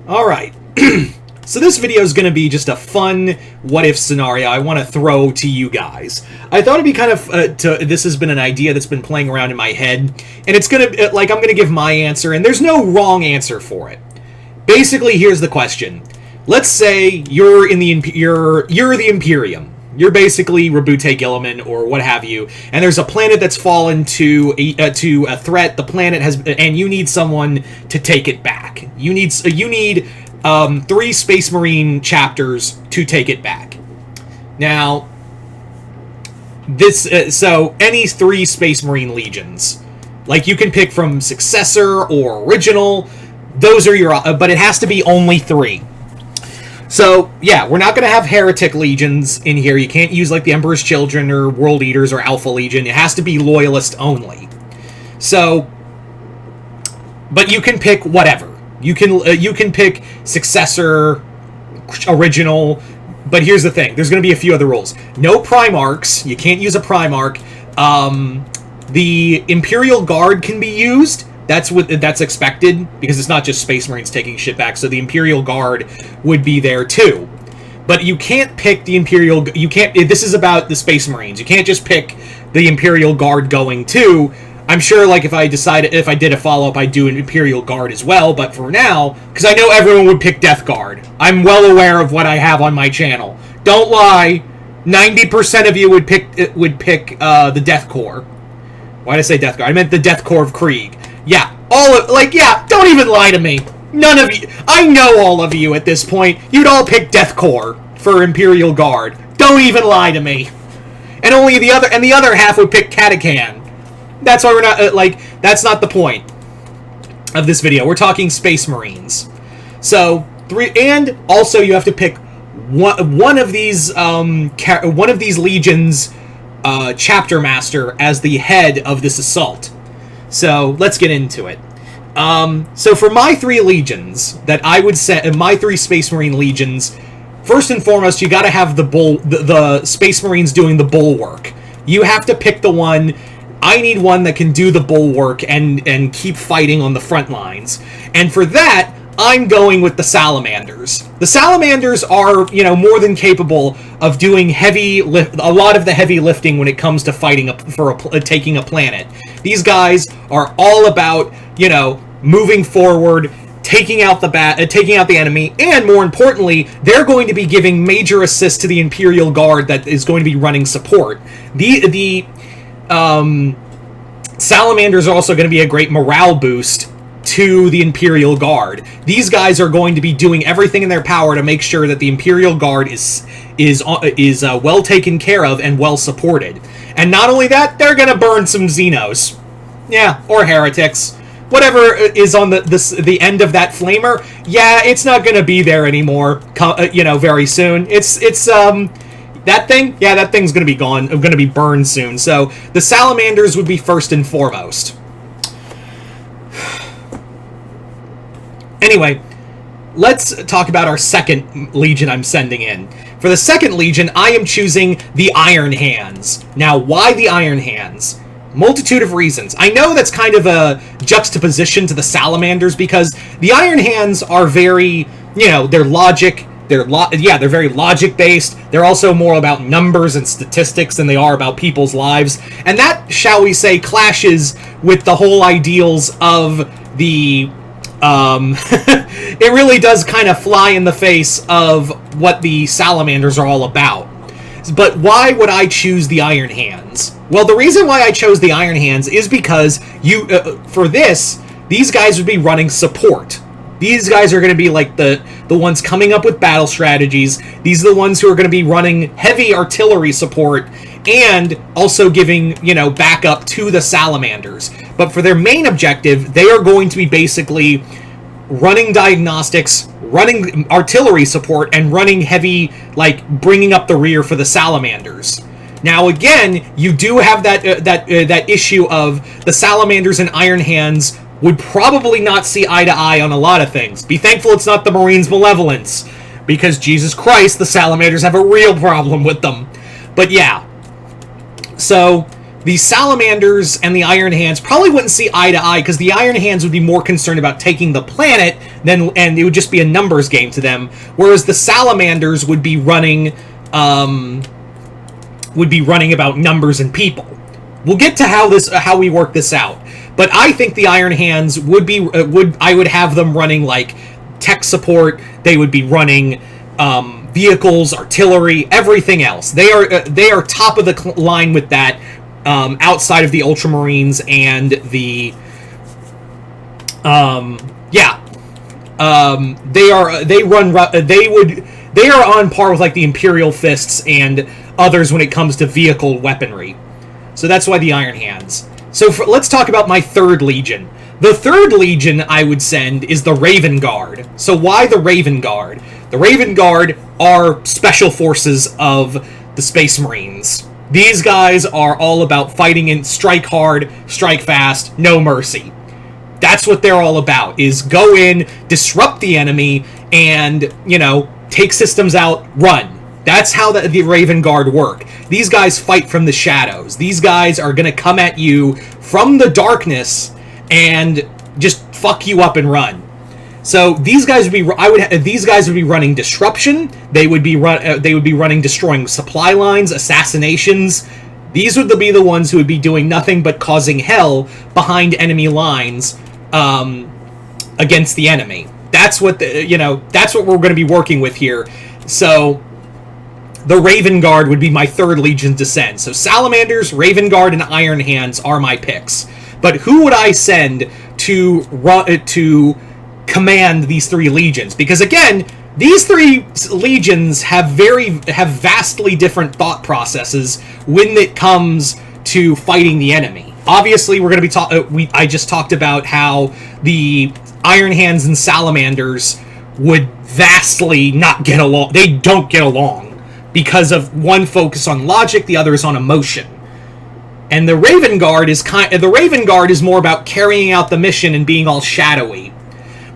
Alright, so this video is going to be just a fun what-if scenario I want to throw to you guys. I thought it'd be kind of, this has been an idea that's been playing around in my head, and it's going to, I'm going to give my answer, and there's no wrong answer for it. Basically, here's the question. Let's say you're in the, you're the Imperium. You're basically Roboute Guilliman or what have you, and there's a planet that's fallen to a threat. The planet has, and you need someone to take it back. You need 3 Space Marine chapters to take it back. Now, this so any 3 Space Marine legions, like you can pick from Successor or Original. Those are your, but it has to be only 3. So, yeah, we're not going to have Heretic Legions in here. You can't use, like, the Emperor's Children or World Eaters or Alpha Legion. It has to be Loyalist only. So, but you can pick whatever. You can pick Successor, Original, but here's the thing. There's going to be a few other rules. No Primarchs. You can't use a Primarch. The Imperial Guard can be used. That's expected, because it's not just Space Marines taking shit back, so the Imperial Guard would be there too. But you can't pick the Imperial... You can't... This is about the Space Marines. You can't just pick the Imperial Guard going too. I'm sure, like, if I did a follow-up, I'd do an Imperial Guard as well, but for now, because I know everyone would pick Death Guard. I'm well aware of what I have on my channel. Don't lie. 90% of you would pick the Death Corps. Why did I say Death Guard? I meant the Death Corps of Krieg. Yeah, don't even lie to me. None of you, I know all of you at this point, you'd all pick Death Corps for Imperial Guard. Don't even lie to me. And only the other half would pick Catachan. That's why we're not, that's not the point of this video. We're talking Space Marines. So, 3, and also you have to pick one of these legions, chapter master as the head of this assault. So, let's get into it. So for my 3 legions that I would set, my 3 Space Marine legions, first and foremost, you gotta have the Space Marines doing the bulwark. You have to pick the one. I need one that can do the bulwark and keep fighting on the front lines. And for that, I'm going with the Salamanders. The Salamanders are, more than capable of doing a lot of the heavy lifting when it comes to fighting taking a planet. These guys are all about, moving forward, taking out the enemy, and more importantly, they're going to be giving major assists to the Imperial Guard that is going to be running support. The Salamanders are also going to be a great morale boost to the Imperial Guard. These guys are going to be doing everything in their power to make sure that the Imperial Guard is well taken care of and well supported. And not only that, they're going to burn some Xenos. Yeah, or Heretics. Whatever is on the end of that flamer, yeah, it's not going to be there anymore, very soon. That thing? Yeah, that thing's going to be gone, going to be burned soon. So, the Salamanders would be first and foremost. Anyway, let's talk about our second Legion I'm sending in. For the second Legion, I am choosing the Iron Hands. Now, why the Iron Hands? Multitude of reasons. I know that's kind of a juxtaposition to the Salamanders, because the Iron Hands are very, they're logic. They're very logic-based. They're also more about numbers and statistics than they are about people's lives. And that, shall we say, clashes with the whole ideals of the... it really does kind of fly in the face of what the Salamanders are all about. But why would I choose the Iron Hands? Well, the reason why I chose the Iron Hands is because for this, these guys would be running support. These guys are going to be like the ones coming up with battle strategies. These are the ones who are going to be running heavy artillery support and also giving, backup to the Salamanders. But for their main objective, they are going to be basically running diagnostics, running artillery support, and running heavy, bringing up the rear for the Salamanders. Now, again, you do have that issue of the Salamanders and Iron Hands would probably not see eye to eye on a lot of things. Be thankful it's not the Marines' malevolence, because Jesus Christ, the Salamanders have a real problem with them. But yeah, so the Salamanders and the Iron Hands probably wouldn't see eye to eye, because the Iron Hands would be more concerned about taking the planet, and it would just be a numbers game to them, whereas the Salamanders would be running about numbers and people. We'll get to how we work this out, but I think the Iron Hands I would have them running like tech support. They would be running vehicles, artillery, everything else. They are top of the line with that. Outside of the Ultramarines and the they are on par with like the Imperial Fists and others when it comes to vehicle weaponry. So that's why the Iron Hands. So let's talk about my 3rd Legion. The 3rd Legion I would send is the Raven Guard. So why the Raven Guard? The Raven Guard are special forces of the Space Marines. These guys are all about fighting and strike hard, strike fast, no mercy. That's what they're all about, is go in, disrupt the enemy, and, take systems out, run. That's how the Raven Guard work. These guys fight from the shadows. These guys are going to come at you from the darkness and just fuck you up and run. So these guys would be running disruption. They would be running destroying supply lines, assassinations. These would be the ones who would be doing nothing but causing hell behind enemy lines against the enemy. That's what that's what we're going to be working with here. So the Raven Guard would be my 3rd Legion to send. So Salamanders, Raven Guard, and Iron Hands are my picks. But who would I send to command these 3 legions? Because again, these 3 legions have vastly different thought processes when it comes to fighting the enemy. Obviously, we're going to be I just talked about how the Iron Hands and Salamanders would vastly not get along. They don't get along because of one focus on logic, the other is on emotion. And the Raven Guard is more about carrying out the mission and being all shadowy.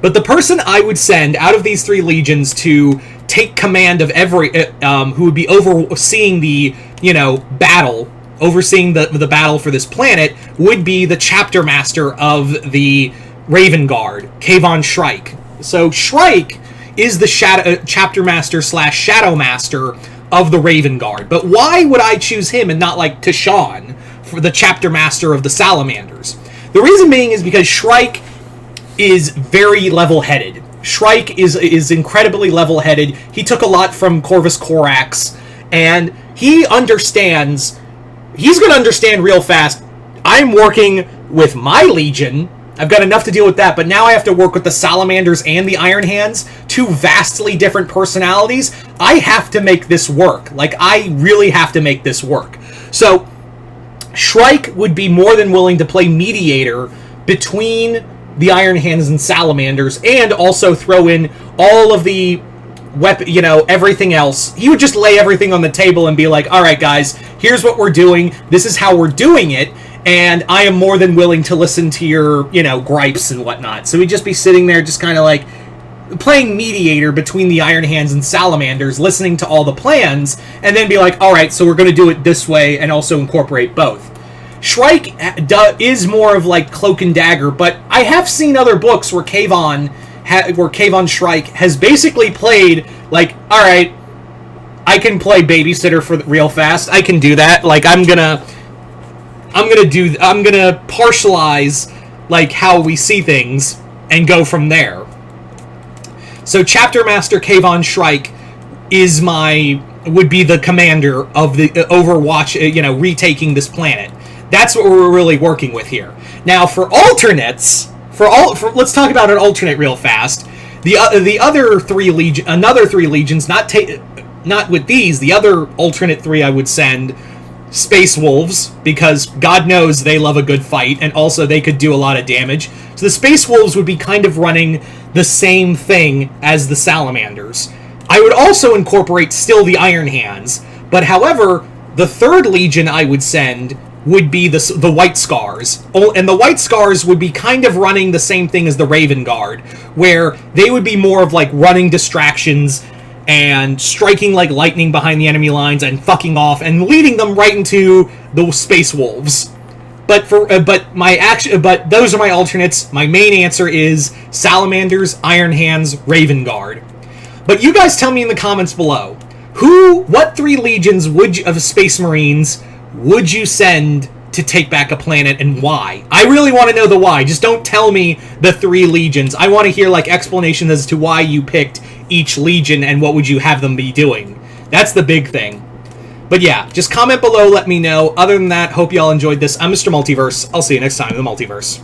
But the person I would send out of these 3 legions to take command of every, who would be overseeing the, battle, overseeing the battle for this planet, would be the chapter master of the Raven Guard, Kayvon Shrike. So Shrike is the chapter master / shadow master of the Raven Guard. But why would I choose him and not like Tashawn for the chapter master of the Salamanders? The reason being is because Shrike is very level-headed. Shrike is incredibly level-headed. He took a lot from Corvus Corax, and he understands. He's going to understand real fast. I'm working with my Legion. I've got enough to deal with that, but now I have to work with the Salamanders and the Iron Hands, 2 vastly different personalities. I have to make this work. I really have to make this work. So, Shrike would be more than willing to play mediator between the Iron Hands and Salamanders, and also throw in all of the everything else. He would just lay everything on the table and be like, alright guys, here's what we're doing, this is how we're doing it, and I am more than willing to listen to your, gripes and whatnot. So he'd just be sitting there just kind of playing mediator between the Iron Hands and Salamanders, listening to all the plans, and then be like, alright, so we're going to do it this way, and also incorporate both. Shrike is more of Cloak and Dagger, but I have seen other books where Kayvon Shrike has basically played, alright, I can play babysitter for real fast, I can do that, I'm gonna partialize, how we see things, and go from there. So Chapter Master Kayvon Shrike would be the commander of the Overwatch, retaking this planet. That's what we're really working with here. Now, for alternates, let's talk about an alternate real fast. The other 3 legions, not with these. The other alternate 3 I would send Space Wolves, because God knows they love a good fight, and also they could do a lot of damage. So the Space Wolves would be kind of running the same thing as the Salamanders. I would also incorporate still the Iron Hands, but however, the 3rd Legion I would send would be the White Scars. And the White Scars would be kind of running the same thing as the Raven Guard, where they would be more of running distractions and striking like lightning behind the enemy lines and fucking off and leading them right into the Space Wolves. But but those are my alternates. My main answer is Salamanders, Iron Hands, Raven Guard. But you guys tell me in the comments below, what 3 legions of Space Marines would you send to take back a planet, and why? I really want to know the why. Just don't tell me the 3 legions. I want to hear like explanations as to why you picked each legion and what would you have them be doing. That's the big thing. But yeah, just comment below, let me know. Other than that, hope y'all enjoyed this. I'm Mr. Multiverse. I'll see you next time in the Multiverse.